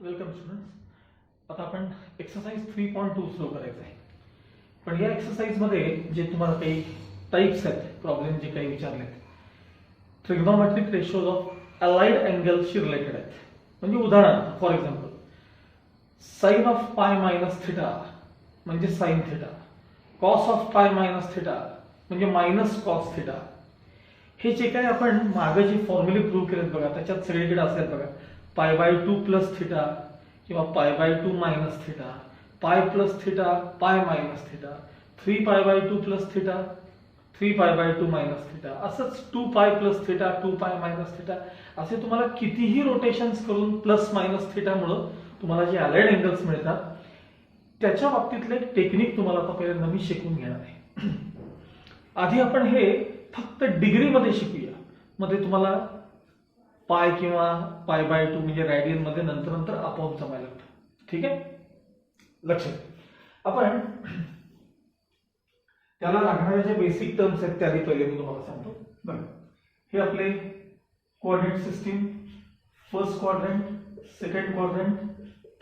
Welcome students. आता आपण exercise 3.2 सुरू करायचं आहे. पण या एक्सरसाइज मध्ये जे तुम्हाला काही टाइप्स आहेत, प्रॉब्लेम जे काही विचारलेत, ट्रिग्नोमेट्रिक रेशोज ऑफ अलाइड अँगल्सशी रिलेटेड आहेत. म्हणजे उदाहरणार्थ for example sine of pi minus theta म्हणजे sine theta, cos of pi minus theta म्हणजे मायनस कॉस थिटा. हे जे काही आपण मागे जे फॉर्म्युले प्रूव्ह केलेत बघा, त्याच्यात सगळीकडे असेल बघा, पाय बाय 2 प्लस थिटा किंवा पाय बाय 2 मायनस थिटा, पाय प्लस थिटा, पाय minus theta, 3 pi by 2 plus theta, 3 pi by 2 minus theta, असंच 2 पाय प्लस थिटा, 2 पाय मायनस थिटा, असे तुम्हाला कितीही रोटेशन्स करून प्लस मायनस थिटामुळे तुम्हाला जे अलाइड अँगल्स मिळतात, त्याच्या बाबतीतलं एक टेक्निक तुम्हाला आता पहिल्यांदा मी शिकवून घेणार आहे. आधी आपण हे फक्त डिग्री मध्ये शिकूया, मध्ये तुम्हाला पाय किंवा पाय बाय 2 म्हणजे रॅडियन मध्ये नंतर नंतर आपोआप जमायला लागतं. ठीक आहे, लक्षात. आपण त्याला लागणाऱ्या ज्या बेसिक टर्म्स आहेत त्या पहिले मी तुम्हाला सांगतो. बघा, हे आपले coordinate system, first quadrant, second quadrant,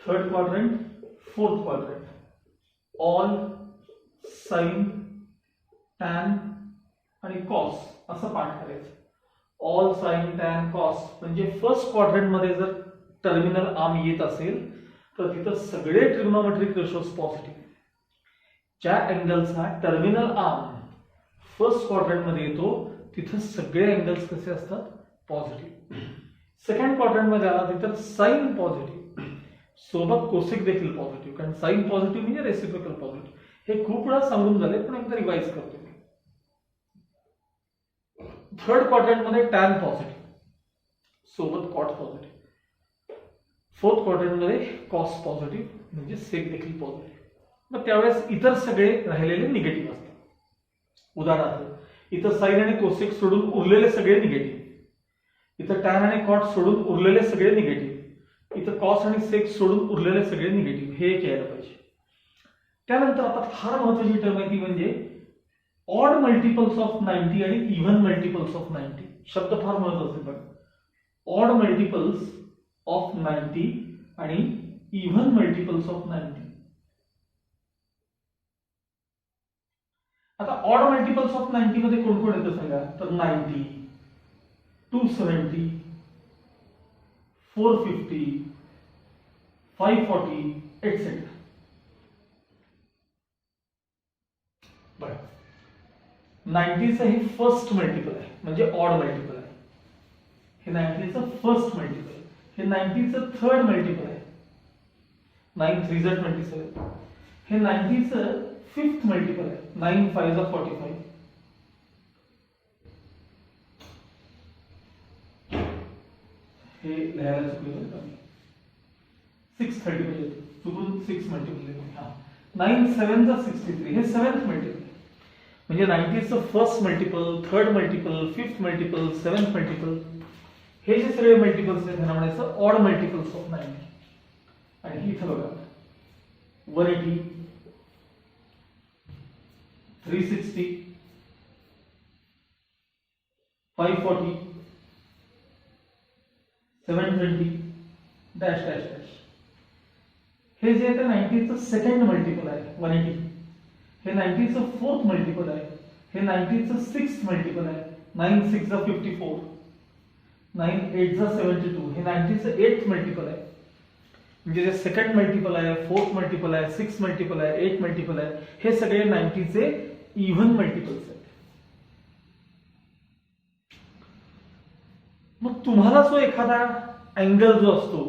third quadrant, fourth quadrant, all, sine, tan आणि कॉस असं पाठ करायचं. ऑल, साइन, टॅन, कॉस म्हणजे फर्स्ट क्वाड्रंट मध्ये जर टर्मिनल आर्म येत असेल तर तिथं सगळे ट्रिग्नोमेट्रिक रेशोज पॉझिटिव्ह. ज्या अँगलचा टर्मिनल आर्म फर्स्ट क्वाड्रंट मध्ये येतो तिथं सगळे अँगल्स कसे असतात? पॉझिटिव्ह. सेकंड क्वाड्रंट मध्ये आला तिथं साइन पॉझिटिव्ह सोबत कोसेक देखील पॉझिटिव्ह, कारण साइन पॉझिटिव्ह म्हणजे रेसिप्रोकल पॉझिटिव्ह. हे खूप वेळा सांगून झाले पण एकदा रिवाइज करतो. थर्ड क्वाड्रंट मध्ये टॅन पॉझिटिव्ह सोबत कॉट पॉझिटिव्ह, फोर्थ क्वाड्रंट मध्ये कॉस पॉझिटिव्ह म्हणजे सेक देखील पॉझिटिव्ह. मग त्यावेळेस इतर सगळे राहिलेले निगेटिव्ह असतात. उदाहरणार्थ इथं साइन आणि कोसेक सोडून उरलेले सगळे निगेटिव्ह, इथं टॅन आणि कॉट सोडून उरलेले सगळे निगेटिव्ह, इथं कॉस आणि सेक सोडून उरलेले सगळे निगेटिव्ह. हे एक यायला पाहिजे. त्यानंतर आता फार महत्वाची टर्म आहे ती म्हणजे ऑड मल्टिपल्स ऑफ 90 आणि इव्हन मल्टिपल्स ऑफ 90. शब्द फार महत्वाचे बघा. ऑड मल्टिपल्स ऑफ 90 आणि इव्हन मल्टिपल्स ऑफ 90. आता ऑड मल्टिपल्स ऑफ 90 मध्ये कोण कोण येतं सांगा? तर 90, 270, 450, 540 एक्सेट्रा. बघा, 90चं हे फर्स्ट मल्टिपल आहे म्हणजे ऑड मल्टिपल आहे. हे 90चं फर्स्ट मल्टिपल आहे. हे 90चं थर्ड मल्टिपल आहे. 9 3 27. हे 90चं फिफ्थ मल्टिपल आहे. 9 5 45. हे लिहायला चुकलं का? 630 म्हणजे चुकून 6 मल्टिपल आहे. 9 7 63. हे सेव्हन्थ मल्टिपल म्हणजे 90चं first multiple, third multiple, fifth multiple, seventh multiple, हे जे सगळे मल्टिपल्स आहेत त्यांना म्हणायचं ऑड मल्टिपल्स ऑफ 90. आणि इथं बघा 180, 360, 540, 720 डॅश डॅश डॅश. हे जे आहे 90चं सेकंड मल्टिपल आहे 180. हे 90चं फोर्थ मल्टिपल आहे. हे 90चं सिक्स्थ मल्टिपल आहे. 9 6 54, 9 8 72. हे 90चं एट्थ मल्टिपल आहे. म्हणजे जे सेकंड मल्टिपल आहे, फोर्थ मल्टिपल आहे, सिक्स्थ मल्टिपल आहे, एट मल्टिपल आहे, हे सगळे 90चे इव्हन मल्टिपल्स आहेत. मग तुम्हाला जो एखादा अँगल जो असतो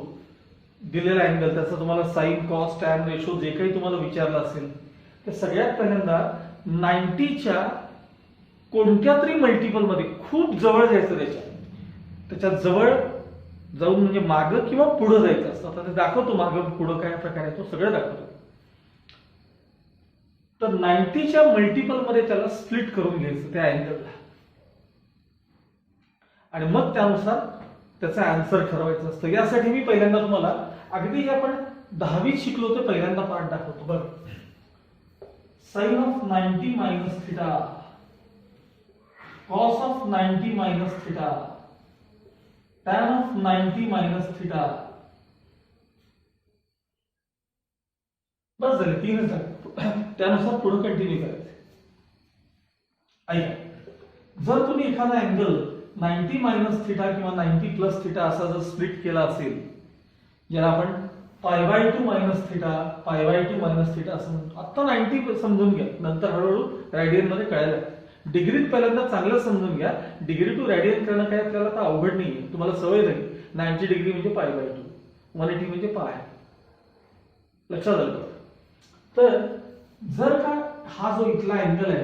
दिलेला अँगल, त्याचा तुम्हाला साइन, कॉस, टॅन रेशो जे काही तुम्हाला विचारलं असेल तर सगळ्यात पहिल्यांदा 90च्या कोणत्या तरी मल्टिपल मध्ये खूप जवळ जायचं, त्याच्या जवळ जाऊन म्हणजे मागं किंवा पुढं जायचं असतं. आता ते दाखवतो मागं पुढं काय प्रकार आहे तो सगळं दाखवतो. तर 90च्या मल्टिपल मध्ये त्याला स्प्लिट करून घ्यायचं त्या अँगलला आणि मग त्यानुसार त्याचा आन्सर ठरवायचं असतं. यासाठी मी पहिल्यांदा तुम्हाला अगदी आपण 10वीत शिकलो ते पहिल्यांदा पाठ दाखवतो. बरं, sine of 90 minus theta, cos of 90 minus theta, tan of 90 minus theta, झाले, 3च झाले, त्यानुसार पुढे कंटिन्यू करायचं. ऐका, जर तुम्ही एखादा अँगल 90 मायनस थिटा किंवा 90 प्लस थिटा असा जर स्प्लिट केला असेल, ज्याला आपण π/2 मायनस थिटा, π/2 मायनस थिटा असं म्हणतो. आता 90 समजून घ्या, नंतर हळूहळू रेडियन मध्ये कळायला. डिग्रीत पहिल्यांदा चांगलं समजून घ्या. डिग्री टू रेडियन करणं काय आपल्याला आता अवघड नाहीये, तुम्हाला सवय झाली. 90 डिग्री म्हणजे π/2, 180 म्हणजे π. लक्षात आलं. तर जर का हा जो इथला अँगल आहे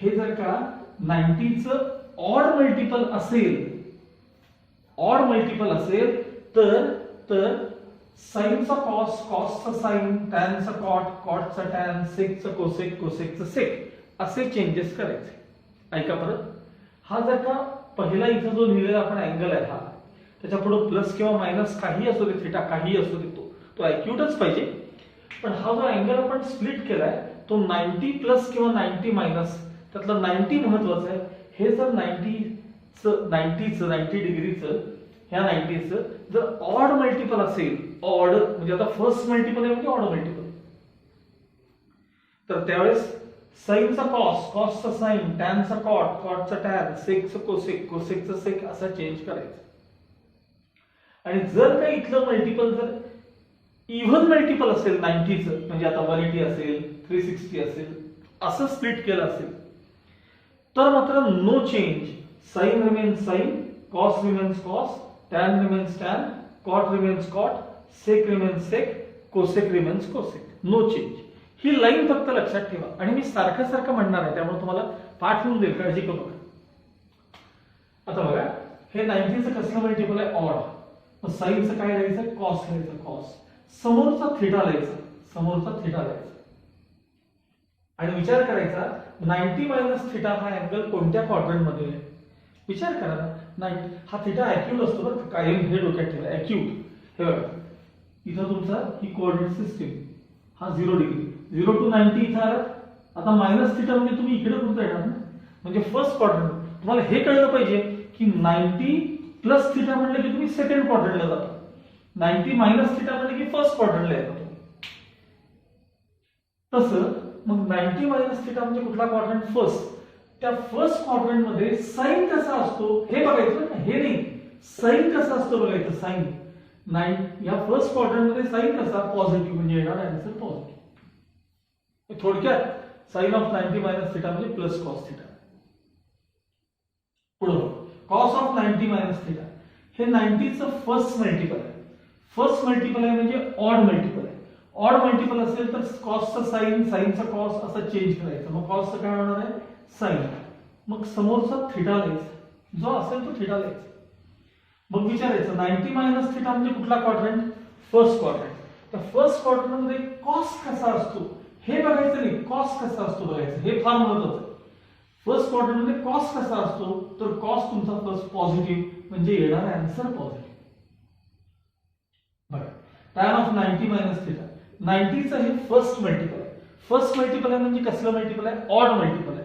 हे जर का 90चं ऑड मल्टिपल असेल तर साइनचा कॉस, कॉसचा साइन, टॅनचा कॉट, कॉटचा टॅन, सेकचा कोसेक, कोसेकचा सेक असे चेंजेस करायचे. ऐका परत, हा जर का पहिला इथं जो लिहिलेला आपण अँगल आहे हा, त्याच्या पुढे प्लस किंवा मायनस काही असू दे, थिटा काही असू दे, तो ॲक्यूटच पाहिजे. पण हा जो अँगल आपण स्प्लिट केलाय तो 90 प्लस किंवा 90 मायनस, त्यातलं 90 महत्वाचं आहे. हे जर 90 डिग्रीचं, ह्या 90चं जर ऑड मल्टिपल असेल, ऑड म्हणजे आता फर्स्ट मल्टिपल आहे म्हणजे ऑड मल्टिपल, तर त्यावेळेस साइनचा कॉस, कॉसचा साइन, टॅनचा कॉट, कॉटचा टॅन, सेकचा कोसेक, कोसेकचा सेक असा चेंज करायचा. आणि जर काही इथलं मल्टिपल जर इव्हन मल्टिपल असेल 90चं, म्हणजे आता 180 असेल, 360 असेल, असं स्प्लिट केलं असेल, तर मात्र no change. Sine remains sine, cos remains cos, tan remains tan, cot remains cot, sec remains sec, cosec remains cosec. No change. ही लाईन फक्त लक्षात ठेवा. आणि मी सारखं सारखं म्हणणार आहे, त्यामुळे तुम्हाला पाठ होऊन देईल, काळजी करू नका. आता बघा, हे 90चं कसलं मल्टिपल आहे? ऑड. मग साइनचं काय लिहायचं? कॉस लिहायचं, कॉस. समोरचा थिटा लिहायचा, आणि विचार करायचा 90 मायनस थिटा हा अँगल कोणत्या क्वाड्रंट मध्ये आहे. विचार करा ना, हा थिटा ॲक्यूट असतो बरं, कायम हे डोक्यात ठेवा, ॲक्यूट. हे बघा, इथं तुमचा ही कोऑर्डिनेट सिस्टीम, हा 0 डिग्री, 0 to 90 इथं आला. आता मायनस थिटा म्हणजे तुम्ही इकडे कुठं येणार ना, म्हणजे फर्स्ट क्वाड्रंट. तुम्हाला हे कळलं पाहिजे की 90 प्लस थिटा म्हणलं की तुम्ही सेकंड क्वाड्रंटला जाता, 90 मायनस थिटा म्हणलं की फर्स्ट क्वाड्रंटला येता तुम्ही. तसं मग 90 मायनस थिटा म्हणजे कुठला क्वाड्रंट? फर्स्ट. त्या फर्स्ट क्वाड्रंट मध्ये साइन कसा असतो हे बघायचं ना, हे नाही, साइन कसा असतो बघायचं. साइन या फर्स्ट क्वाड्रंट मध्ये साइन कसा? पॉझिटिव्ह, म्हणजे येणार आन्सर पॉझिटिव्ह. थोडक्यात साइन ऑफ 90 मायनस थिटा म्हणजे प्लस कॉस थिटा. पुढे कॉस ऑफ 90 मायनस थिटा हे 90चं फर्स्ट मल्टिपल आहे. फर्स्ट मल्टिपल आहे म्हणजे ऑड मल्टिपल आहे. ऑड मल्टिपल असेल तर कॉसचा साइन, साइनचा कॉस असं चेंज करायचं. मग कॉसचं काय होणार आहे? साइन. मग समोरचा थिटा लिहायचा, जो असेल तो थिटा लिहायचा. मग विचारायचं 90 मायनस थिटा म्हणजे कुठला क्वाड्रंट? First quadrant. तर फर्स्ट क्वाड्रंट मध्ये कॉस कसा असतो हे बघायचं नाही, कॉस कसा असतो बघायचं, हे फार महत्वाचं आहे. फर्स्ट क्वाड्रंट मध्ये कॉस कसा असतो, तर कॉस तुमचा फर्स्ट पॉझिटिव्ह, म्हणजे येणार आन्सर पॉझिटिव्ह. बघा, टॅन ऑफ 90 मायनस थिटा, 90चं हे फर्स्ट मल्टिपल आहे. फर्स्ट मल्टिपल आहे म्हणजे कसलं मल्टिपल आहे? ऑड मल्टिपल आहे.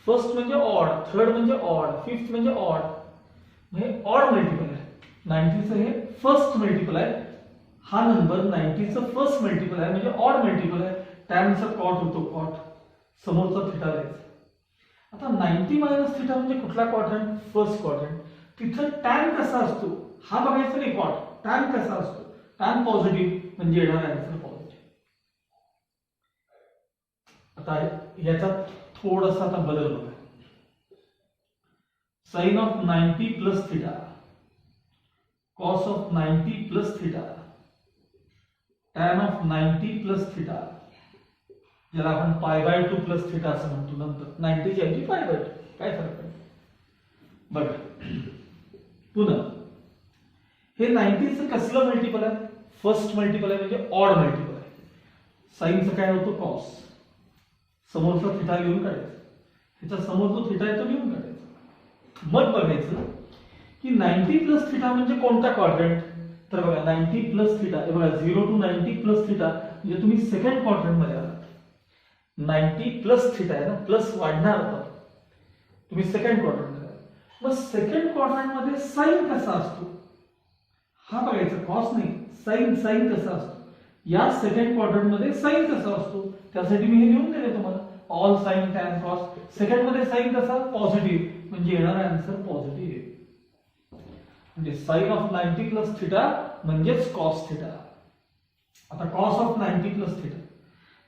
फर्स्ट म्हणजे ऑड, थर्ड म्हणजे ऑड, फिफ्थ म्हणजे ऑड, हे ऑड मल्टिपल आहे. 90चं हे फर्स्ट मल्टिपल आहे. हा नंबर 90चं फर्स्ट मल्टिपल आहे म्हणजे ऑड मल्टिपल आहे. टॅनचा कॉट होतो, कॉट, समोरचा थिटा लिहायचा. आता 90 मायनस थिटा म्हणजे कुठला क्वाड्रंट? First quadrant. तिथं टॅन कसा असतो हा बघायचा नाही, कॉट. टॅन कसा असतो? टॅन पॉझिटिव्ह, म्हणजे येणार आन्सर पॉझिटिव्ह. आता याच्यात थोडासा आता बदल बघा. Sine of 90 plus theta, cos of 90 plus theta, tan of 90 plus theta, ज्याला आपण π/2 प्लस थिटा असं म्हणतो. नंतर 90 ची ऐवजी π/2, काय फरक पडतो बघा. पुन्हा हे 90चं कसलं मल्टिपल आहे? फर्स्ट मल्टिपल आहे म्हणजे ऑड मल्टिपल आहे. साइनचं काय होतं? कॉस. समोरचा थिटा लिहून काढायचा, ह्याच्या समोर जो थिटा आहे तो लिहून काढायचा. मग बघायचं की 90 प्लस थिटा म्हणजे कोणता क्वाड्रंट? तर बघा 90 प्लस थिटा, हे बघा 0 to 90 प्लस थिटा म्हणजे तुम्ही सेकंड क्वाड्रंट मध्ये आलात. 90 प्लस थिटा आहे ना, प्लस वाढणार होता, तुम्ही सेकंड क्वाड्रंट मध्ये. मग सेकंड क्वाड्रंट मध्ये साइन कसा असतो हा बघायचा, कॉस नाही, साइन. साइन कसा असतो? या सेकंड क्वाड्रंट मध्ये साइन कसा असतो त्यासाठी मी हे लिहून दिले तुम्हाला. All sine tan cos. Second मध्ये साइन कसा पॉझिटिव्ह म्हणजे येणारा आन्सर पॉझिटिव्ह आहे. म्हणजे साइन ऑफ 90 प्लस थिटा म्हणजेच कॉस थिटा. आता कॉस ऑफ 90 प्लस थिटा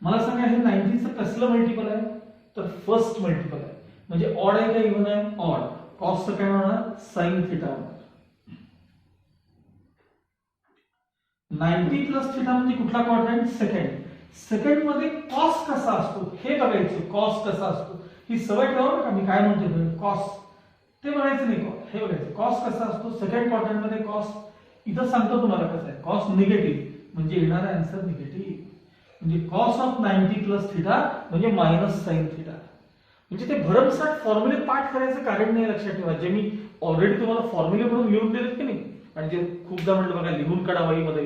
मला सांगा हे 90 चं कसलं मल्टिपल आहे तर फर्स्ट मल्टिपल आहे. म्हणजे ऑड आहे का इव्हन आहे ऑड. कॉसचं काय होणार साइन थिटा होणार. 90 प्लस थिटा म्हणजे कुठला क्वाड्रंट सेकंड. सेकंड मध्ये कॉस कसा असतो हे बघायचं. कॉस कसा असतो ही सवय ठेवा बरं का. मी काय म्हणतो कॉस ते बघायचं नाही. हे बघायचं कॉस कसा असतो सेकंड क्वाड्रंट मध्ये. कॉस इथं सांगतो तुम्हाला कसं आहे. कॉस निगेटिव्ह म्हणजे येणारा आन्सर निगेटिव्ह. म्हणजे कॉस ऑफ 90 प्लस थिटा म्हणजे मायनस साइन थिटा. म्हणजे ते भरमसाठ फॉर्म्युले पाठ करायचं कारण नाही. लक्षात ठेवा जे मी ऑलरेडी तुम्हाला फॉर्म्युले म्हणून लिहून दिलेत की नाही. आणि जे खूपदा म्हटलं बघा लिहून काढा वहीमध्ये.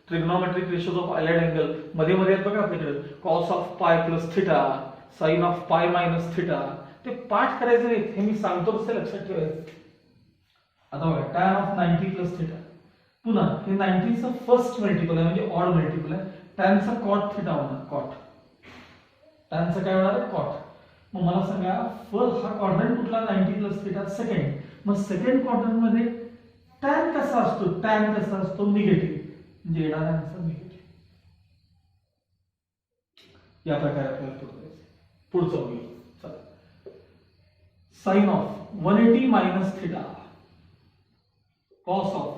Trigonometric ratios of allied angle मध्ये मध्ये आहेत बघा आपल्याकडे. Cos of pi plus theta, sine of pi minus theta. ते पाठ करायचं नाही हे मी सांगतो तसं लक्षात ठेवायचं. आता बघा टॅन ऑफ 90 प्लस थिटा. पुन्हा हे 90 चं फर्स्ट मल्टिपल आहे म्हणजे ऑड मल्टिपल आहे. टॅनचा कॉट थिटा होणार. कॉट टॅनचं काय होणार आहे कॉट. मग मला सांगा फर्स्ट हा क्वाड्रंट कुठला 90 प्लस थिटा सेकंड. मग सेकंड क्वाड्रंट मध्ये टॅन कसा असतो. टॅन कसा असतो निगेटिव्ह म्हणजे येणारा आन्सर निगेटिव्ह. या प्रकारे आपल्याला पुढचं बघूया. चला sine of 180 minus theta. Cos of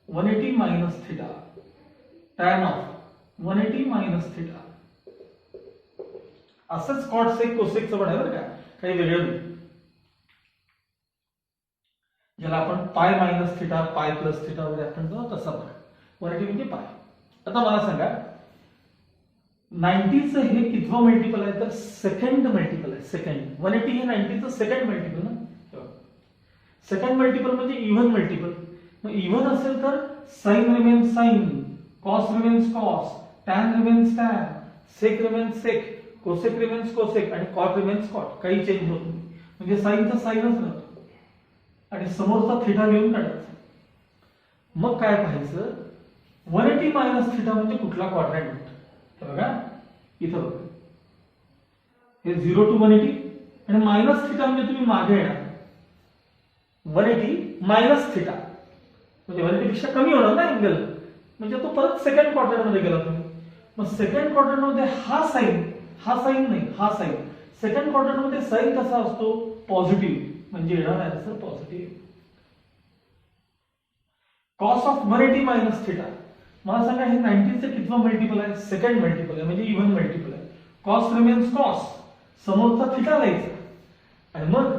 180 minus theta. Tan of 180 minus theta. असंच कॉट सेक कोसेकचं पण आहे बरं का. काही वेगळं नाही. ज्याला आपण पाय मायनस थिटा पाय प्लस थिटा वगैरे आपण तसा बघा. 180 म्हणजे पाय. आता मला सांगा 90 चं हे कितवं मल्टिपल आहे तर सेकंड मल्टिपल आहे. सेकंड 180 हे 90 चं सेकंड मल्टिपल ना. सेकंड मल्टिपल म्हणजे इव्हन मल्टिपल. मग इव्हन असेल तर sine remains sine, cos remains cos, tan remains tan, sec remains sec, cosec remains cosec आणि कॉट रिमेन्स कॉट. काही चेंज होत नाही. म्हणजे साइनचा साइनच राहतो आणि समोरचा थिटा लिहून काढायचा. मग काय पाहायचं 180 मायनस थिटा म्हणजे कुठला क्वाड्रंट. हे बघा इथं बघा हे 0 to 180 आणि मायनस थिटा म्हणजे तुम्ही मागे येणार. 180 मायनस थिटा म्हणजे 180 पेक्षा कमी होणार ना अँगल. म्हणजे तो परत सेकंड क्वाड्रंट मध्ये गेला तुम्ही. मग सेकंड क्वाड्रंट मध्ये हा साइन नाही हा साइन. सेकंड क्वाड्रंट मध्ये साइन कसा असतो पॉझिटिव्ह म्हणजे येणार answer positive. Cos of 180 minus theta मला सांगा हे 90 चं कितवं मल्टिपल आहे सेकंड मल्टिपल आहे म्हणजे इव्हन मल्टिपल आहे. कॉस रिमेन्स कॉस समोरचा थिटा लिहायचा. आणि मग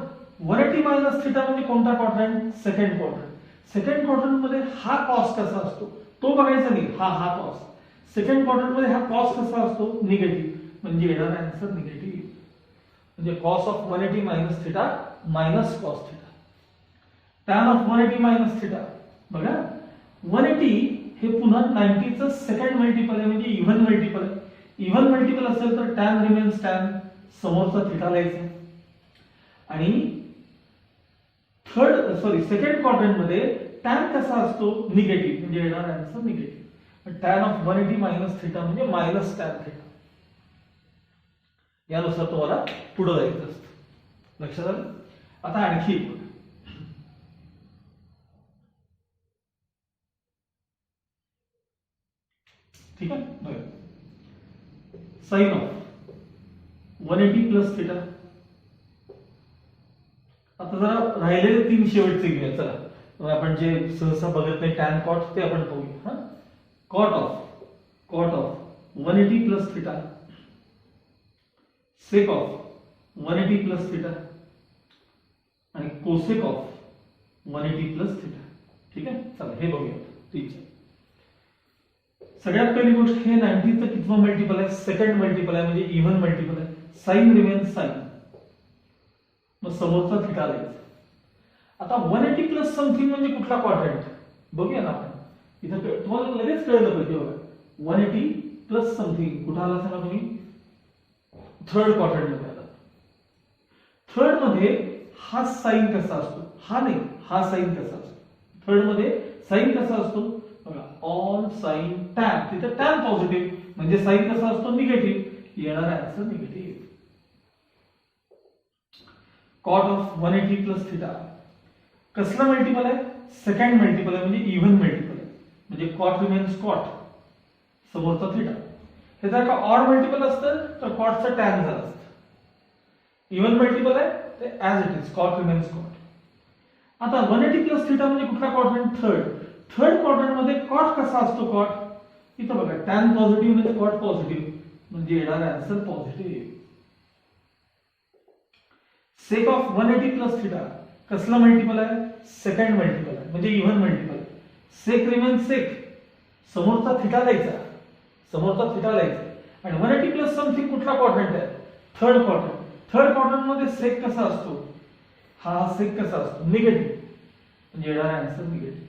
180 मायनस थिटा म्हणजे कोणता quadrant second quadrant. Second quadrant मध्ये हा कॉस कसा असतो तो बघायचा नाही. हा कॉस. सेकंड क्वाड्रंट मध्ये हा कॉस कसा असतो निगेटिव्ह म्हणजे येणार आन्सर निगेटिव्ह. म्हणजे cos of 180 minus theta minus cos theta. Tan of 180 minus theta बघा 180 हे पुन्हा 90 चं सेकंड मल्टिपल आहे म्हणजे इव्हन मल्टिपल आहे. इव्हन मल्टिपल असेल तर टॅन रिमेन्स टॅन समोरचा थिटा लिहायचा. आणि सेकंड क्वाड्रंट मध्ये टॅन कसा असतो निगेटिव्ह म्हणजे येणार answer negative. Tan of 180 minus theta म्हणजे मायनस टॅन थिटा. यानुसार तुम्हाला पुढे जायचं असतं. लक्षात आलं. आता आणखी ठीक आहे. Sine of 180 plus theta. आता जरा राहिलेले 3 शेवटचे घेऊया. चला आपण जे सहसा बघत नाही टॅन कॉट ते आपण पाहूया. Cot of 180 plus theta, sec of 180 plus theta आणि कोसेक ऑफ 180 प्लस थिटा. ठीक आहे. चला हे बघूया. 3 सगळ्यात पहिली गोष्ट हे 90 चं कितवं मल्टिपल आहे सेकंड मल्टिपल आहे म्हणजे इव्हन मल्टिपल आहे. साइन रिमेन्स साइन मग समोरचा थिटा लिहायचा. आता 180 प्लस समथिंग म्हणजे कुठला क्वाड्रंट बघूया ना आपण. इथं तुम्हाला लगेच कळलं पाहिजे बघा. 180 प्लस समथिंग कुठं आला सांगा तुम्ही थर्ड क्वाड्रंट मध्ये आला. थर्ड मध्ये हा साइन कसा असतो हा नाही हा साइन कसा असतो. थर्ड मध्ये साइन कसा असतो बघा, ऑन साइन टॅन, तिथे टॅन पॉझिटिव्ह म्हणजे साइन कसा असतो निगेटिव्ह, येणारा answer negative. Cot of 180 plus theta कसला मल्टिपल आहे, सेकंड मल्टिपल आहे म्हणजे इव्हन मल्टिपल आहे, म्हणजे कॉट रिमेन्स कॉट समोरचा थिटा. हे जर का ऑड मल्टिपल असतं तर कॉटचं टॅन झालं असतं. इव्हन मल्टिपल आहे ते as it is cot remains cot. आता 180 प्लस थिटा म्हणजे कुठला क्वाड्रंट, थर्ड क्वाड्रंट मध्ये कॉट कसा असतो कॉट, इथं बघा टॅन पॉझिटिव्ह म्हणजे कॉट पॉझिटिव्ह म्हणजे येणारा answer positive. Sec of 180 plus theta कसला मल्टिपल आहे, सेकंड मल्टिपल आहे म्हणजे इव्हन मल्टिपल आहे. सेक रिमेन्स सेक, समोरचा थिटा द्यायचा, समोरचा थिटा द्यायचा. आणि 180 प्लस समथिंग कुठला क्वाड्रंट आहे, थर्ड क्वाड्रंट. थर्ड क्वाड्रंट मध्ये सेक कसा असतो, हा सेक कसा असतो निगेटिव्ह म्हणजे येणारा answer negative.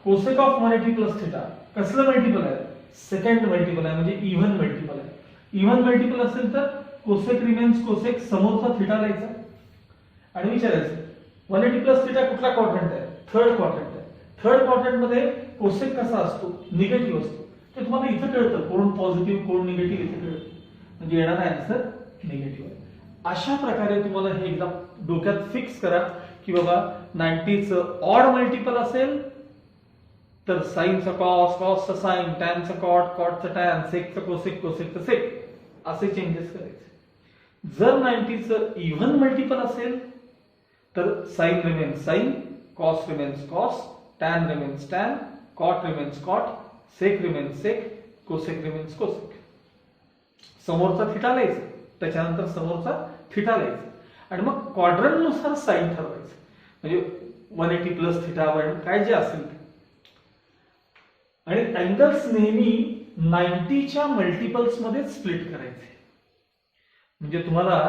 Cosec of 180 plus theta कसलं मल्टिपल आहे, सेकंड मल्टिपल आहे म्हणजे इव्हन मल्टिपल आहे. इव्हन मल्टिपल असेल तर कोसेक रिमेन्स कोसेक, समोरचा थिटा द्यायचा आणि विचारायचं 180 प्लस थिटा कुठला क्वाड्रंट आहे, थर्ड क्वाड्रंट आहे. थर्ड क्वाड्रंट मध्ये कोसेक कसा असतो निगेटिव्ह असतो. ते तुम्हाला इथं कळतं कोण पॉझिटिव्ह कोण निगेटिव्ह, इथे कळतं म्हणजे येणारा आन्सर निगेटिव्ह आहे. अशा प्रकारे तुम्हाला हे एकदा डोक्यात फिक्स करा की बाबा 90चं ऑड मल्टिपल असेल तर साइनचा कॉस, कॉसचा साइन, टॅनचा कॉट, कॉटचा टॅन, सेकचा कोसेक, कोसेकचा सेक असे चेंजेस करायचे. जर 90चं इव्हन मल्टिपल असेल तर sine remains sine, cos remains cos, tan remains tan, cot remains cot, sec remains sec, cosec remains cosec. समोरचा थिटा लिहायचा, त्याच्यानंतर समोरचा थिटा लिहायचा आणि मग क्वाड्रंट नुसार साइन ठरवायचं म्हणजे 180 प्लस थिटा काय जे असेल ते. आणि अँगल्स नेहमी 90च्या मल्टिपल्स मध्ये स्प्लिट करायचे. म्हणजे तुम्हाला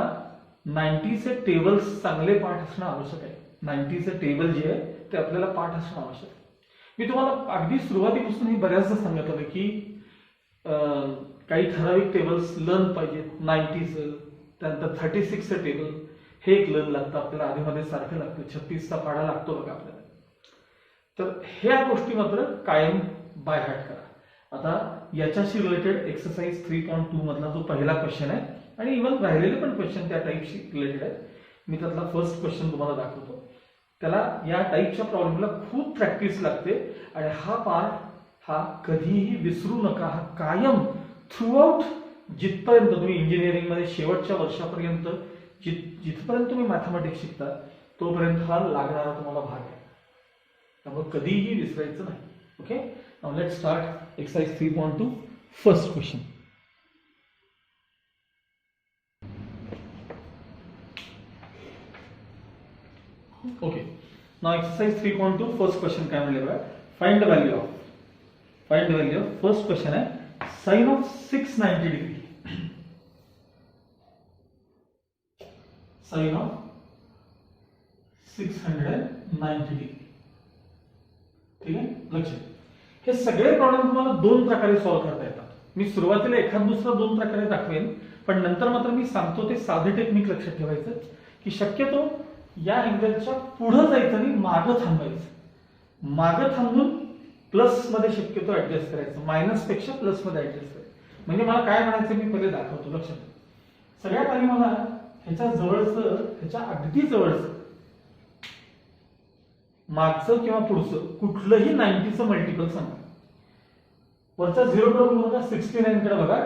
90चे टेबल्स चांगले पाठ असणं आवश्यक आहे. 90चे टेबल जे आहे ते आपल्याला पाठ असणं आवश्यक आहे. मी तुम्हाला अगदी सुरुवातीपासून हे बऱ्याचदा सांगत होते की काही ठराविक टेबल्स लर्न पाहिजेत. 90चं, त्यानंतर 36चं टेबल हे एक लर्न लागतं आपल्याला, आधीमध्ये सारखं लागतं. 36चा पाढा लागतो बघा आपल्याला. तर ह्या गोष्टी मात्र कायम बाय हार्ट करा. आता याच्याशी रिलेटेड एक्सरसाइज 3.2 मधला जो पहिला क्वेश्चन आहे आणि इव्हन राहिलेले पण क्वेश्चन त्या टाईपशी रिलेटेड आहेत. मी त्यातला फर्स्ट क्वेश्चन तुम्हाला दाखवतो. त्याला या टाईपच्या प्रॉब्लेमला खूप प्रॅक्टिस लागते आणि हा पार्ट हा कधीही विसरू नका. हा कायम थ्रूआउट जिथपर्यंत तुम्ही इंजिनिअरिंग मध्ये शेवटच्या वर्षापर्यंत जिथपर्यंत तुम्ही मॅथमॅटिक्स शिकता तोपर्यंत हा लागणारा तुम्हाला भाग आहे. त्यामुळे कधीही विसरायचं नाही. Okay, now let's start exercise 3.2 first question. Okay, now exercise 3.2 first question काय म्हणले बघा. Find the value of first question आहे sine of 690 degree. Sine of 690 degree. ठीक आहे, लक्षात. हे सगळे प्रॉब्लेम तुम्हाला दोन प्रकारे सॉल्व्ह करता येतात. मी सुरुवातीला एखाद दुसरा दोन प्रकारे दाखवेन, पण नंतर मात्र मी सांगतो ते साधे टेक्निक लक्षात ठेवायचं की शक्यतो या अँगलच्या पुढे जायचं आणि मागं थांबायचं. मागं थांबून प्लस मध्ये शक्यतो ऍडजस्ट करायचं, मायनस पेक्षा प्लस मध्ये ऍडजस्ट करायचं. म्हणजे मला काय म्हणायचं मी पहिले दाखवतो. लक्षात. सगळ्यात आधी मला ह्याच्या जवळचं, ह्याच्या अगदी जवळचं मागचं किंवा पुढचं कुठलंही 90चं मल्टिपल सांगा. वरचा 0 कडे बघा, 69 कडे बघा.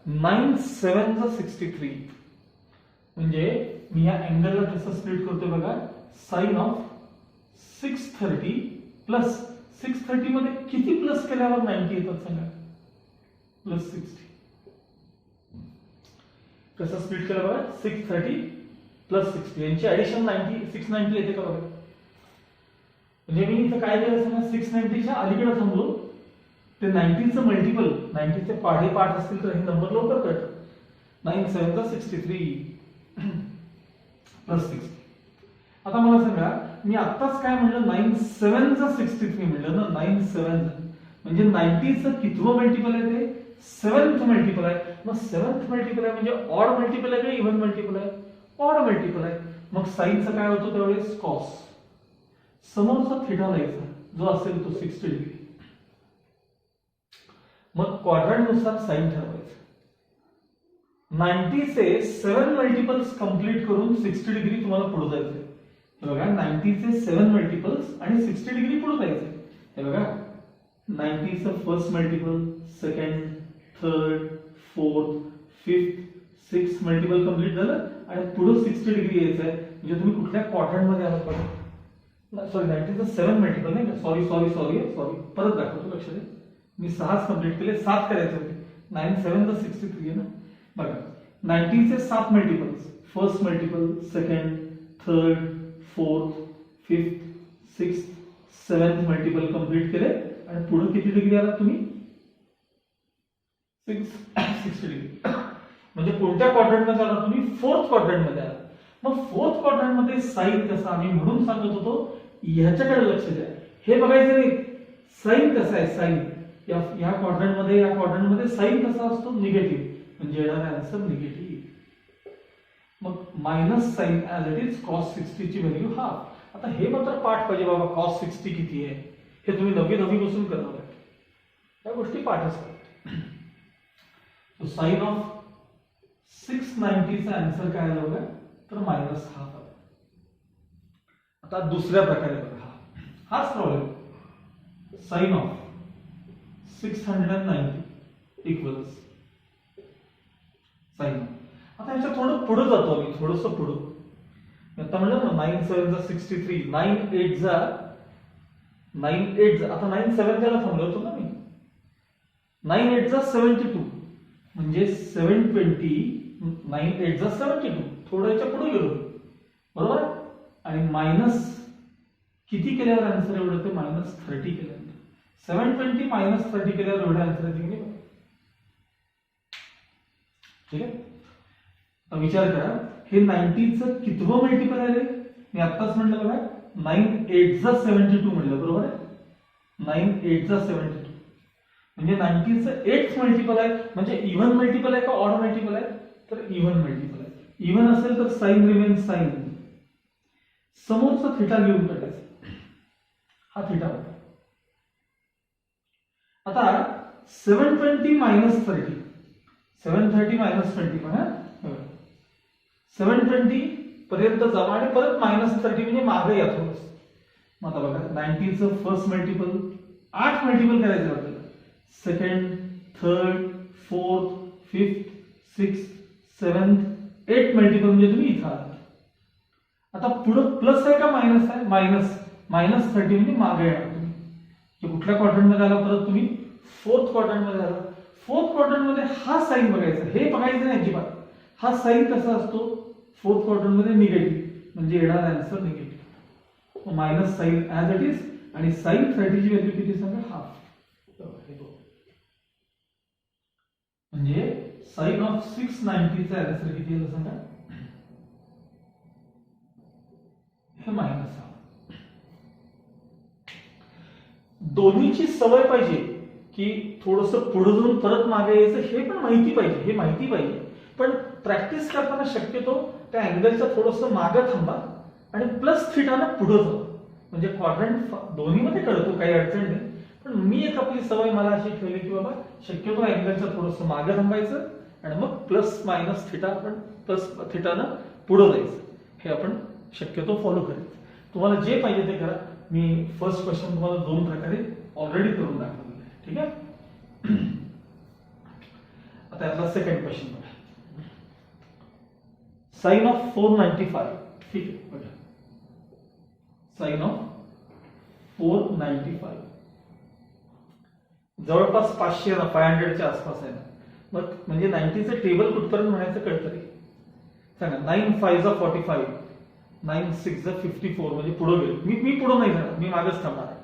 9 7 चा 63 म्हणजे मी या अँगलला कसं स्प्लिट करतोय बघा. साइन ऑफ 630 प्लस 630 मध्ये किती प्लस केल्यावर 90 येतात सांगा. प्लस 60. कसं स्प्लिट केलं बघा. 630 प्लस 60 यांची ऍडिशन 690 येते का बघा. म्हणजे मी इथं काय केलं सांगा. 690च्या अलीकडे थांबलो. ते 90चं मल्टिपल, 90चे पाढे पाठ असतील तर हे नंबर लवकर कळतात. 9 7 चा 63 प्लस 60. आता मला सांगा, मी आत्ताच काय म्हणलं. 9 7 चा 63 म्हणलं ना. 9 7 म्हणजे 90चं कितवं मल्टिपल आहे ते. 7th मल्टिपल आहे. मग 7th मल्टिपल आहे म्हणजे ऑड मल्टिपल आहे का इव्हन मल्टिपल आहे. ऑड मल्टिपल आहे. मग साइनचं काय होतं त्यावेळेस कॉस. समोरचा थिटा लिहायचा जो असेल तो 60 डिग्री. मग क्वाड्रंट नुसार साइन ठरवायचं. 90 चे 7 मल्टिपल्स कंप्लीट करून 60 डिग्री तुम्हाला पुढे जायचंय. हे बघा 90 चे 7 मल्टिपल्स आणि 60 डिग्री पुढे जायचंय. हे बघा 90 चं first multiple, second, third, fourth, fifth, 6 multiple complete झालं आणि पुढे 60 डिग्री यायचंय. म्हणजे तुम्ही कुठल्या क्वाड्रंट मध्ये आलात बघा. सॉरी 90 चं 7 मल्टिपल नाही, सॉरी सॉरी सॉरी सॉरी परत दाखवतो, लक्ष द्या. मी 6 कंप्लीट केले, 7 करायचे होते. 9 7 तर 63 आहे ना. बघा 90 चे 7 multiples, first multiple, second, third, fourth, fifth, sixth, seventh multiple complete केले आणि पुढे किती डिग्री आला तुम्ही? 60 डिग्री. म्हणजे कोणत्या क्वाड्रंट मध्ये आला तुम्ही? फोर्थ क्वाड्रंट मध्ये आला. मग फोर्थ क्वाड्रंट मध्ये साइन कसा, आम्ही म्हणून सांगत होतो ह्याच्याकडे लक्ष द्या. हे बघायचं नाही साइन कसा आहे. साइन या क्वाड्रंट मध्ये साइन कसा असतो? निगेटिव्ह. म्हणजे येणारा आन्सर निगेटिव्ह. मग minus sine as it is cos 60 ची व्हॅल्यू हाफ. आता हे मात्र पाठ पाहिजे बाबा, कॉस 60 किती आहे हे तुम्ही 9वी पासून करणार आहे. या गोष्टी पाठ असतात. सो साइन ऑफ 690 चा आन्सर काय आला बघा, तर मायनस हाफ आला. आता दुसऱ्या प्रकारे बघा, हाच problem. Sine of 690 equals sine. आता याच्या थोडं पुढे जातो आम्ही, थोडस पुढे. आता म्हणलं ना 9 7 जा 63, 9 8 जा आता 9 7 ला थांबलो होतो ना मी. 9 8 जा 72 म्हणजे 720. 9 8 जा 72, थोडं याच्या पुढे गेलो बरोबर. आणि मायनस किती केल्यावर आन्सर एवढं ते मायनस 30 केल्यानंतर 720 मायनस 30 केल्यावर एवढं आन्सर येते की नाही. ठीक आहे. विचार करा हे 90 चं कितवं मल्टिपल आहे रे? मी आत्ताच म्हटलं बघा 9 8 जा 72 म्हटलं बरोबर आहे. 9 8 जा 72 म्हणजे 90 चं 8th मल्टिपल आहे. म्हणजे इव्हन मल्टिपल आहे का ऑड मल्टिपल आहे? तर इव्हन मल्टिपल आहे. इव्हन असेल तर साइन रिमेन साइन. समोरचा थिटा घेऊन काढायचा, हा थिटा होता. आता 720 मायनस 30, 730 मायनस 20 म्हणा. 720 पर्यंत जावा आणि परत मायनस 30 म्हणजे मागे या थोडस. मग आता बघा 90 चं फर्स्ट मल्टिपल 8 मल्टिपल करायचं आपल्याला. Second, third, fourth, fifth, sixth, seventh, 8 multiple म्हणजे तुम्ही इथं आहात. आता पुढे प्लस आहे का मायनस आहे? मायनस 30 म्हणजे मागे येणार तुम्ही. कुठल्या क्वाड्रंट मध्ये आला? परत तुम्ही फोर्थ क्वाड्रंट मध्ये आला. फोर्थ क्वाड्रंट मध्ये हा साइन बघायचा, हे बघायचं नाही अजिबात. हा साइन कसा असतो? फोर्थ क्वाड्रंट मध्ये निगेटिव्ह, म्हणजे येणार answer negative. Minus sine as it is. आणि साइन 30 ची व्हॅल्यू किती सांगा? हाफ. म्हणजे साइन ऑफ 690 चा आन्सर किती आला सांगा? हे मायनस हाफ. दोन्हीची सवय पाहिजे की थोडस पुढे जाऊन परत मागे यायचं, हे पण माहिती पाहिजे. हे माहिती पाहिजे पण प्रॅक्टिस करताना शक्यतो त्या अँगलच्या थोडस मागे थांबा आणि प्लस थिटानं पुढे जाऊ. म्हणजे क्वाड्रंट दोन्हीमध्ये कळतो, काही अडचण नाही. पण मी एक आपली सवय मला अशी ठेवली की बाबा शक्यतो अँगलच्या थोडस मागे थांबायचं आणि मग प्लस मायनस थिटा आपण प्लस थिटानं पुढे जायचं. हे आपण शक्यतो फॉलो करायचं. तुम्हाला जे पाहिजे ते करा. मी फर्स्ट क्वेश्चन तुम्हाला 2 प्रकारे ऑलरेडी करून दाखवलेलं आहे. ठीक आहे. आता यातला सेकंड क्वेश्चन बघा. Sine of 495. ठीक आहे बघा. साइन ऑफ 495 जवळपास 500 ना 500 च्या आसपास आहे ना. मग म्हणजे 90 चं टेबल कुठपर्यंत म्हणायचं कळतं रे सांगा. 9 5 जा 45, 9 6 जा 54 म्हणजे पुढे गेलो. मी पुढे नाही जाणार, मी मागच थांबणार.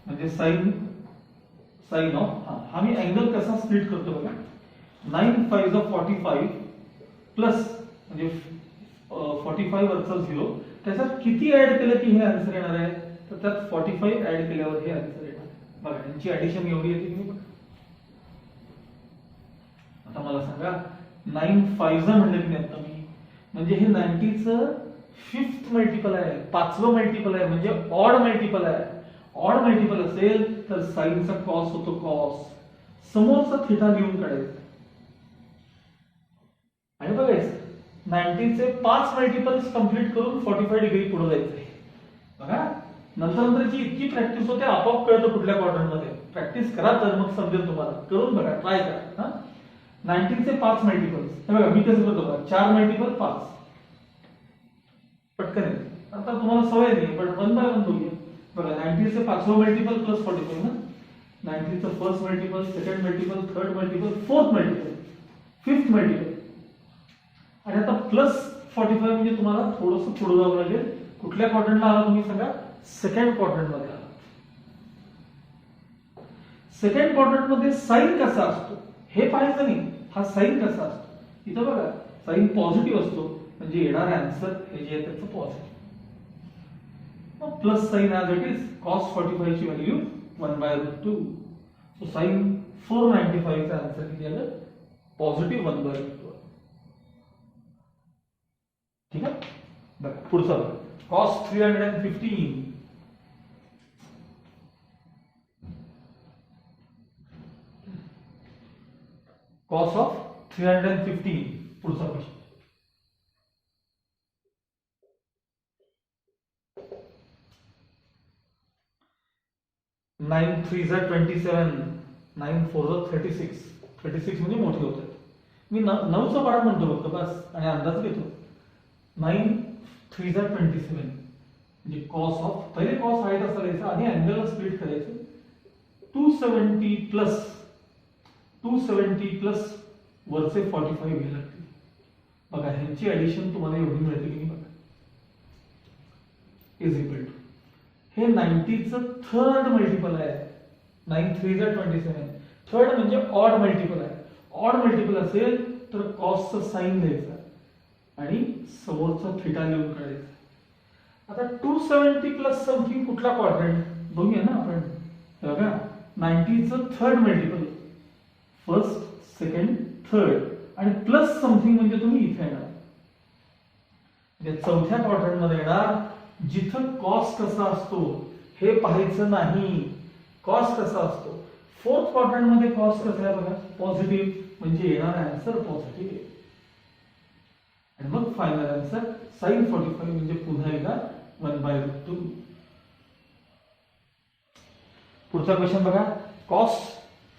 म्हणजे साइन ऑफ हा मी अँगल कसा स्प्लिट करतो बघा. 9 5 जा 45 प्लस म्हणजे 45 वरचा 0 त्याच्यात किती ऍड केलं की हे आन्सर येणार आहे? तर त्यात 45 ऍड केल्यावर हे आन्सर येणार. बघा यांची ऍडिशन एवढी येते की आता मला सांगा 9 5 जा म्हणलं की आता मी, म्हणजे हे 90 चं 5th मल्टिपल आहे, 5वं मल्टिपल आहे. म्हणजे ऑड मल्टिपल आहे. ऑड मल्टिपल असेल तर साईनचा कॉस होतो कॉस, समोरचा थिटा लिहून काढायचा आणि बघायचं 90 चे 5 मल्टिपल्स कंप्लीट करून 45 डिग्री पुढे जायचंय. बघा नंतरची इतकी प्रॅक्टिस होते, आपोआप कळतं कुठल्या क्वाड्रंट मध्ये. प्रॅक्टिस करा तर मग समजेल तुम्हाला. करून बघा, ट्राय करा. 19 चे 5 मल्टिपल्स, हे बघा मी कसं करतो बघा, 4 मल्टिपल 5 पटकन येते. आता तुम्हाला सवय नाही पण 1 बाय 1 बघूया. बघा 90 चे 5वा मल्टिपल प्लस 45 ना, 90 चं first multiple, second multiple, third multiple, fourth multiple, fifth multiple आणि आता प्लस 45 म्हणजे तुम्हाला थोडंसं पुढे जावं लागेल. कुठल्या क्वाड्रंटला आला तुम्ही सांगा? सेकंड क्वाड्रंट मध्ये आला. सेकंड क्वाड्रंट मध्ये साइन कसा असतो हे पाहायचं नाही, हा साइन कसा असतो. इथं बघा साइन पॉझिटिव्ह असतो म्हणजे येणारा आन्सर हे जे आहे त्याचं positive. Plus sign as it is cos 45 ची व्हॅल्यू 1/√2. सो साइन 495 चा आन्सर किती आलं? पॉझिटिव्ह 1/√2. ठीक आहे. बघा पुढचा बघा, cos 315 cos of 315. पुढचा क्वेश्चन, 9 3 जा 27, 9 4 जा 36. 36 म्हणजे मोठे होतात. मी 9चा पाडा म्हणतो फक्त बस आणि अंदाज घेतो. 9 3 जा 27 म्हणजे cos ऑफ, पहिले cos आहे तसा लिहायचा आणि अँगल स्प्लिट करायचं. 270 प्लस वरचे 45 घ्यायला लागतील. बघा ह्यांची ऍडिशन तुम्हाला एवढी मिळते की नाही बघा, इज इक्वल टू हे 90 चं थर्ड मल्टिपल आहे. 9 3 जा 27, थर्ड म्हणजे ऑड मल्टिपल आहे. ऑड मल्टिपल असेल तर कॉसचं साइन द्यायचं आणि समोरचा थिटा लिहून काढायचा. आता 270 प्लस समथिंग कुठला क्वाड्रंट बघूया ना आपण. बघा 90 चं third multiple, first second third आणि प्लस समथिंग म्हणजे तुम्ही इथे येणार म्हणजे चौथ्या क्वाड्रंट मध्ये येणार. जिथं कॉस कसा असतो हे पाहायचं नाही, कॉस कसा असतो. फोर्थ क्वाड्रंट मध्ये कॉस कसा आहे बघा, पॉझिटिव्ह म्हणजे येणार आन्सर पॉझिटिव्ह आहे. आणि मग फायनल आन्सर साइन 45 म्हणजे पुन्हा एकदा 1/√2. पुढचा क्वेश्चन बघा, cos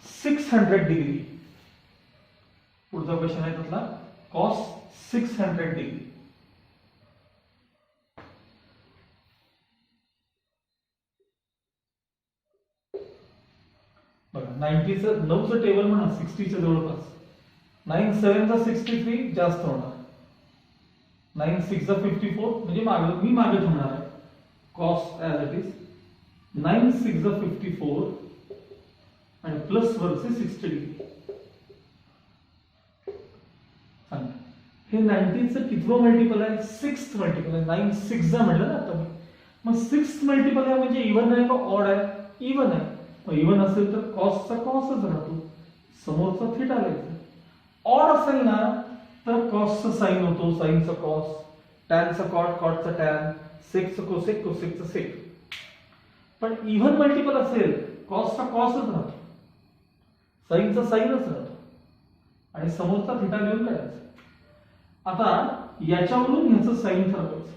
600 डिग्री. पुढचा क्वेश्चन आहे त्यातला cos 600 डिग्री. बघा 90चं 9चं टेबल म्हणा 60च्या जवळपास. 9 7 चा 63 जास्त होणार. 9 6 चा 54 म्हणजे मी मागे थांबणार आहे. cos ॲज इट इज 9 6 चा 54 आणि प्लस वरचे 60 डिग्री. हे 90चं कितवं मल्टिपल आहे? 6th मल्टिपल आहे. 9 6 जा म्हटलं ना आता मी. मग 6th मल्टिपल आहे म्हणजे इव्हन आहे का ऑड आहे? इव्हन आहे. मग इव्हन असेल तर कॉसचा कॉसच राहतो, समोरचा थिटा लिहायचा. ऑड असेल ना तर कॉसचा साइन होतो, साइनचा कॉस, टॅनचा कॉट, कॉटचा टॅन, सेकचा कोसेक, कोसेकचा सेक. पण इव्हन मल्टिपल असेल कॉसचा कॉसच राहतो, साइनचा साइनच राहतो आणि समोरचा थिटा लिहून काढायचा. आता याच्यावरून ह्याचं साइन ठरवायचं.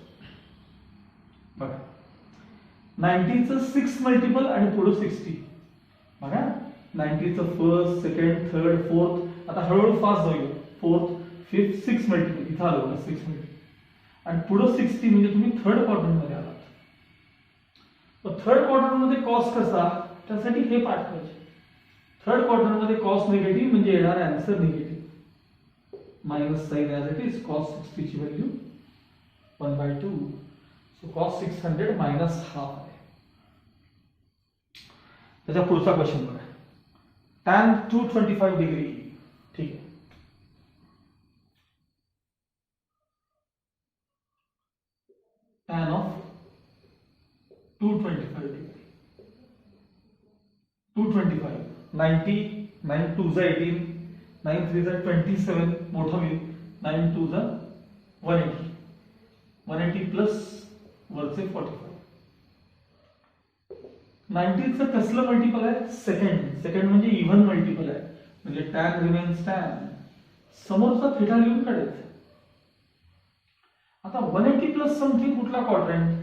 बघा 90चं 6 मल्टिपल आणि पुढे 60. बघा 90चं फर्स्ट सेकंड थर्ड फोर्थ, आता हळूहळू फास्ट जाऊया. फोर्थ फिफ्थ 6 मल्टिपल इथं आलो 6 मल्टिपल आणि पुढे 60 म्हणजे तुम्ही थर्ड क्वाड्रंट मध्ये आलात. तर थर्ड क्वाड्रंट मध्ये कॉस कसा, त्यासाठी हे पाठ करायचे. थर्ड क्वाड्रंट मध्ये कॉस निगेटिव्ह म्हणजे येणार answer negative. Minus sine as it is cos 60 ची value 1/2. So cos 600 minus half आहे. त्याचा पुढचा क्वेश्चन बघा, tan 225 डिग्री. ठीक आहे. tan of 225 degree. 225 90 9 2 जा 18, 9 3 जा 27 मोठा होईल, 9 2 जा 180, 180 प्लस वरचे 45 90चं कसलं मल्टिपल आहे? सेकंड. सेकंड म्हणजे इव्हन मल्टिपल आहे, म्हणजे टॅन रिमेन्स टॅन. समोरचा थिटा लिहून काढायचा. आता 180 प्लस समथिंग कुठला क्वाड्रंट?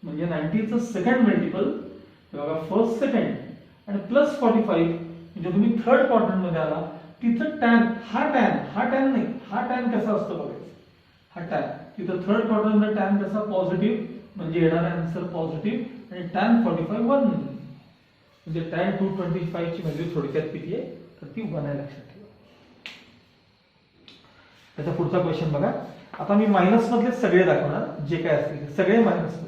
म्हणजे 90चं सेकंड मल्टिपल, बघा फर्स्ट सेकंड आणि प्लस 45 म्हणजे तुम्ही थर्ड क्वाड्रंट मध्ये आला, तिथं टॅन, हा टॅन नाही, हा टॅन कसा असतो बघायचं. हा टॅन तिथं थर्ड क्वाड्रंट मध्ये टॅन कसा? पॉझिटिव्ह, म्हणजे येणारा आन्सर पॉझिटिव्ह. आणि टॅन 45 1, म्हणजे टॅन 225 ची व्हॅल्यू थोडक्यात किती आहे? तर ती 1 आहे, लक्षात ठेवा. त्याचा पुढचा क्वेश्चन बघा. आता मी मायनस मधले सगळे दाखवणार, जे काय असतील सगळे मायनस मध्ये.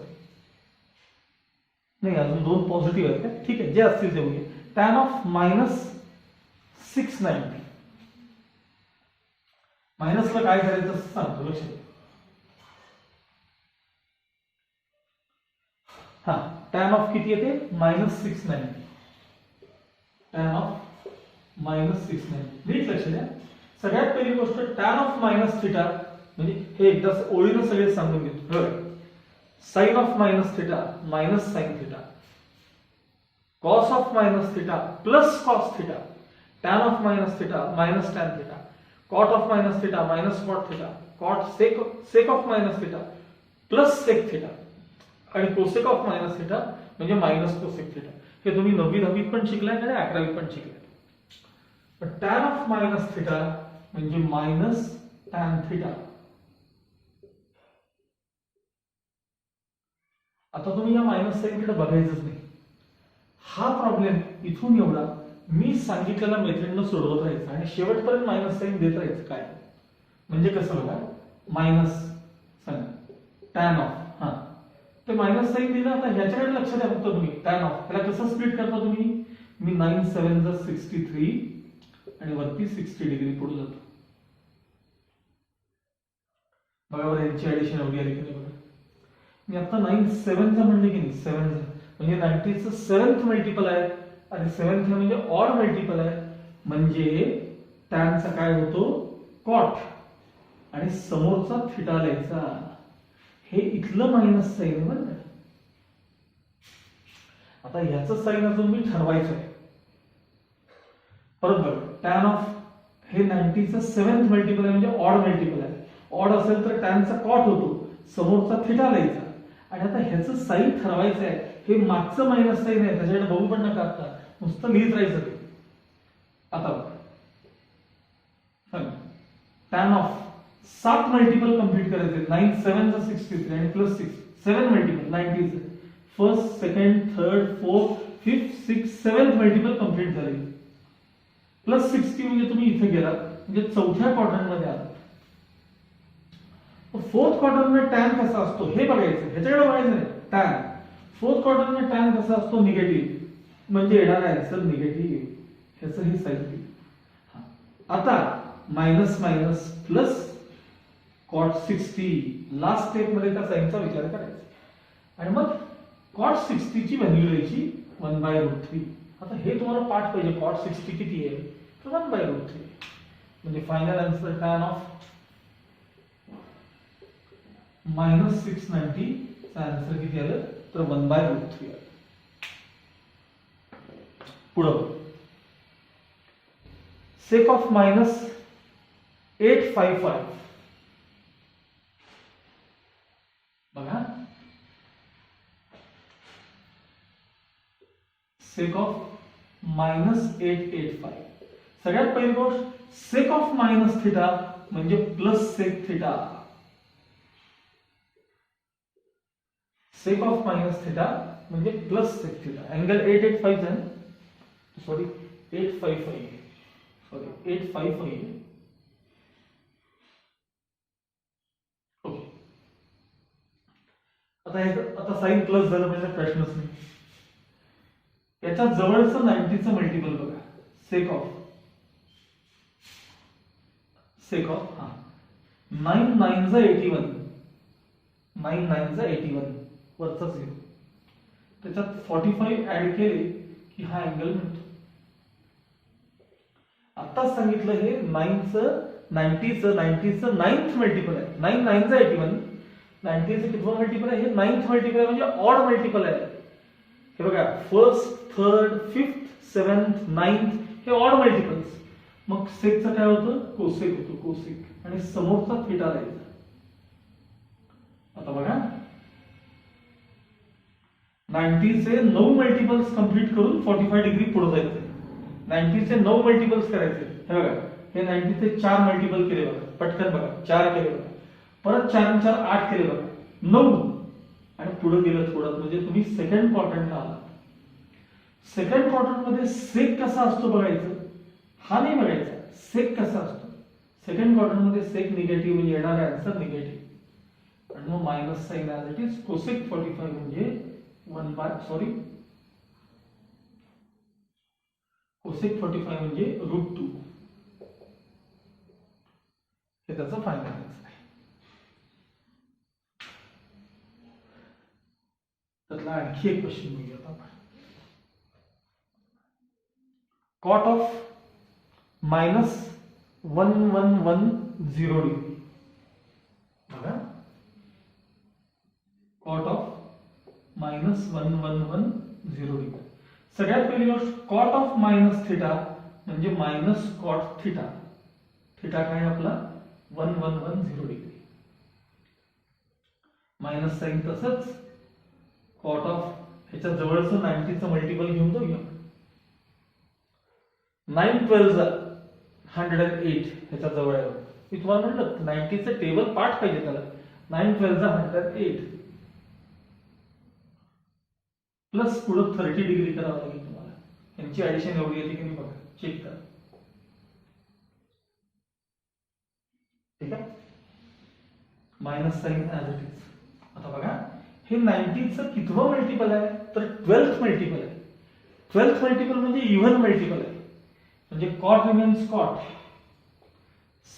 नाही, अजून 2 पॉझिटिव्ह आहेत का? ठीक आहे, जे असतील ते बघूया. Tan of minus 690. मायनसला काय करायचं सांगतो, लक्ष द्या. हा, टॅन ऑफ किती येते? मायनस 690. Tan of minus 690. नीट लक्ष द्या. सगळ्यात पहिली गोष्ट, टॅन ऑफ मायनस थिटा, म्हणजे हे एकदा ओळीनं सगळे सांगून घेतो. Sine of minus theta minus sine theta, cos of minus theta plus cos theta, tan of minus theta minus tan theta, cot of minus theta minus cot theta, cot sec of minus theta plus sec theta, आणि cosec of minus theta म्हणजे minus cosec theta. हे तुम्ही 9वी 10वीत पण शिकलाय आणि 11वीत पण शिकलाय. पण tan of minus theta म्हणजे minus tan theta. आता तुम्ही या मायनस साइन कडे बघायचंच नाही. हा प्रॉब्लेम इथून एवढा मी सांगितलेल्या मेथडनं सोडवत राहायचं आणि शेवटपर्यंत मायनस साइन देत राहायचं. काय म्हणजे कसं बघा, मायनस साइन टॅन ऑफ, हा ते मायनस साइन दिलं. आता ह्याच्याकडे लक्ष द्या फक्त तुम्ही. टॅन ऑफ त्याला कसं स्प्लिट करता तुम्ही? मी 9 7 63 आणि वरती 60 डिग्री पुढे जातो. बघा बरं, यांची ऍडिशन एवढी आली की नाही बघा. मी आता 9 7 म्हणले की नाही, 7 म्हणजे 90चं 7th मल्टिपल आहे, आणि 7th म्हणजे ऑड मल्टिपल आहे, म्हणजे टॅनचा काय होतो? कॉट, आणि समोरचा थिटा लिहायचा. हे इथलं मायनस साइन आहे बरं का. आता ह्याचं साइन अजून मी ठरवायचं आहे. परत बघा, टॅन ऑफ हे 90चं 7th मल्टिपल आहे, म्हणजे ऑड मल्टिपल आहे. ऑड असेल तर टॅनचा कॉट होतो, समोरचा थिटा लिहायचा. आणि आता ह्याचं साइन ठरवायचं आहे. हे मागचं मायनस साइन आहे, त्याच्याकडे बघू पण नका, आता नुसतं लिहित राहायचं ते. आता टॅन ऑफ 7 मल्टिपल कम्प्लीट करायचे. 9 7 63 आणि प्लस 6 7 मल्टिपल 90चं first second third fourth fifth six 7th multiple complete झाले. प्लस 60 म्हणजे तुम्ही इथे गेला, म्हणजे चौथ्या क्वाड्रंट मध्ये आला. फोर्थ क्वाड्रंट मध्ये टॅन कसा असतो हे बघायचं, ह्याच्याकडे बघायचं नाही. टॅन फोर्थ क्वाड्रंट मध्ये टॅन कसा असतो? निगेटिव्ह, म्हणजे येणार आन्सर निगेटिव्ह. ह्याचं हे साइन. आता minus minus plus cot 60, last step मध्ये त्या साइनचा विचार करायचा, आणि मग कॉट 60 ची व्हॅल्यू लिहायची 1/√3. आता हे तुम्हाला पाठ पाहिजे. कॉट 60 किती आहे? तर 1/√3. म्हणजे final answer tan of minus 690 चा आन्सर किती आलं? तर 1/√3 आलं. पुढं सेक ऑफ मायनस 855. बघा, सेक ऑफ मायनस 885. सगळ्यात पहिली गोष्ट, सेक ऑफ मायनस थिटा म्हणजे plus sec theta. Sec of minus theta म्हणजे प्लस सेक थिटा. अँगल 885 आहे, सॉरी 855, सॉरी 855. ओके, आता साइन प्लस झालं म्हणजे प्रश्नच नाही. याच्या जवळचं 90चं मल्टिपल बघा. सेक ऑफ हा 9 9 81, 9 9 81 वरचा 0, त्याच्यात 45 ऍड केले की हा अँगल मिळतो. आता सांगितलं हे 90चं 9th मल्टिपल आहे. 9 9 81, 90चं कितवं मल्टिपल आहे? हे 9th मल्टिपल आहे, म्हणजे ऑड मल्टिपल आहे. हे बघा first, third, fifth, seventh, ninth हे ऑड मल्टिपल्स. मग सेकचं काय होतं? कोसेक होतो, कोसेक. आणि समोरचा थिटा राहायचा. आता बघा 90 चे 9 मल्टिपल्स कंप्लीट करून 45 डिग्री पुढे जायचं. 90 चे 9 मल्टिपल्स करायचे. हे बघा हे 90 चे 4 मल्टिपल केले बघा, पटकन बघा 4 केले बघा, परत 4 आणि 4 8 केले बघा, 9 आणि पुढे गेलं थोडं म्हणजे तुम्ही सेकंड क्वाड्रंटला आलात. सेकंड क्वाड्रंट मध्ये सेक कसा असतो बघायचं, हा नाही बघायचा, सेक कसा असतो. सेकंड क्वाड्रंट मध्ये सेक निगेटिव्ह म्हणजे येणारा आन्सर निगेटिव्ह. आणि मग minus sine as it is cosec 45 म्हणजे कोसेक 45 म्हणजे √2. हे त्याचं फायनल आन्सर आहे. त्यातला आणखी एक क्वेश्चन बघूयात आपण. Cot of -1110 degree. बघा कॉट ऑफ -1110 डिग्री. सगळ्यात पहिली गोष्ट कॉट ऑफ मायनस थिटा म्हणजे मायनस कॉट थिटा. थिटा काय आपला 1110 डिग्री. मायनस साइन तसंच कॉट ऑफ ह्याच्या जवळचं 90 चं मल्टिपल घेऊन जाऊया. 9 12 108 ह्याच्या जवळ आहे. मी तुम्हाला म्हटलं 90 चं टेबल पाठ पाहिजे त्याला. 9 12 108 प्लस पुढे 30 डिग्री करावं लागेल तुम्हाला. यांची ऍडिशन एवढी येते की नाही बघा, चेक करा. ठीक आहे, minus sine as it is. आता बघा हे 90 चं कितवं मल्टिपल आहे तर 12th मल्टिपल आहे. 12th मल्टिपल म्हणजे इव्हन मल्टिपल आहे. म्हणजे कॉट रिमेन्स कॉट,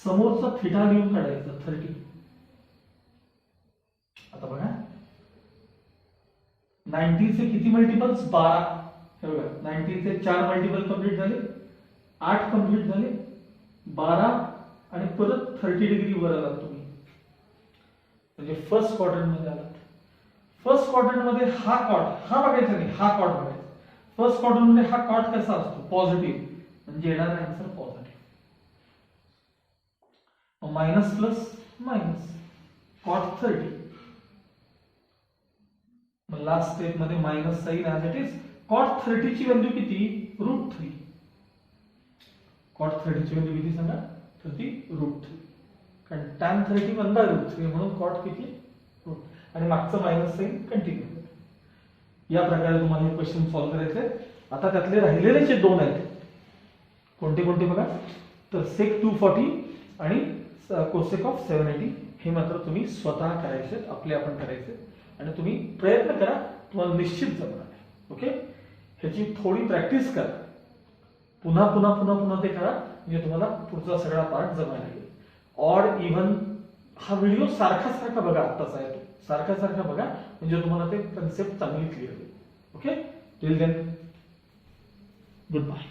समोरचा थिटा लिहून काढायचा 30. आता बघा 90 चे किती मल्टिपल्स 12. हे बघा 90 चे 4 मल्टिपल कंप्लीट झाले, 8 कंप्लीट झाले, 12 आणि परत 30 डिग्री वर आलात तुम्ही. म्हणजे फर्स्ट क्वाड्रंट मध्ये आलात. फर्स्ट क्वाड्रंट मध्ये हा कॉट हा बघायचा नाही, हा कॉट बघायचा. फर्स्ट क्वाड्रंट मध्ये हा कॉट कसा असतो पॉझिटिव्ह म्हणजे येणारा answer positive. Minus plus minus cot 30. मग लास्ट स्टेप मध्ये minus sine as it is. Cot 30 ची व्हॅल्यू किती √3. कॉट 30 ची व्हॅल्यू किती सांगा 30 √3. कारण tan 30 1/√3 म्हणून कॉट किती √. आणि मागचं मायनस साइन कंटिन्यू. या प्रकारे तुम्हाला हे क्वेश्चन सॉल्व्ह करायचे. आता त्यातले राहिलेले जे दोन आहेत कोणते कोणते बघा तर सेक 240 आणि कोसेक ऑफ 780 हे मात्र तुम्ही स्वतः करायचे, आपले आपण करायचे. आणि तुम्ही प्रयत्न करा, तुम्हाला निश्चित जमणार आहे. ओके, ह्याची थोडी प्रॅक्टिस करा, पुन्हा पुन्हा पुन्हा पुन्हा ते करा म्हणजे तुम्हाला पुढचा सगळा पार्ट जमायला लागेल. ऑड इव्हन हा व्हिडिओ सारखा सारखा बघा, आत्ताचा आहे तो सारखा सारखा बघा म्हणजे तुम्हाला ते कन्सेप्ट चांगली क्लिअर होईल. Okay, till then good bye.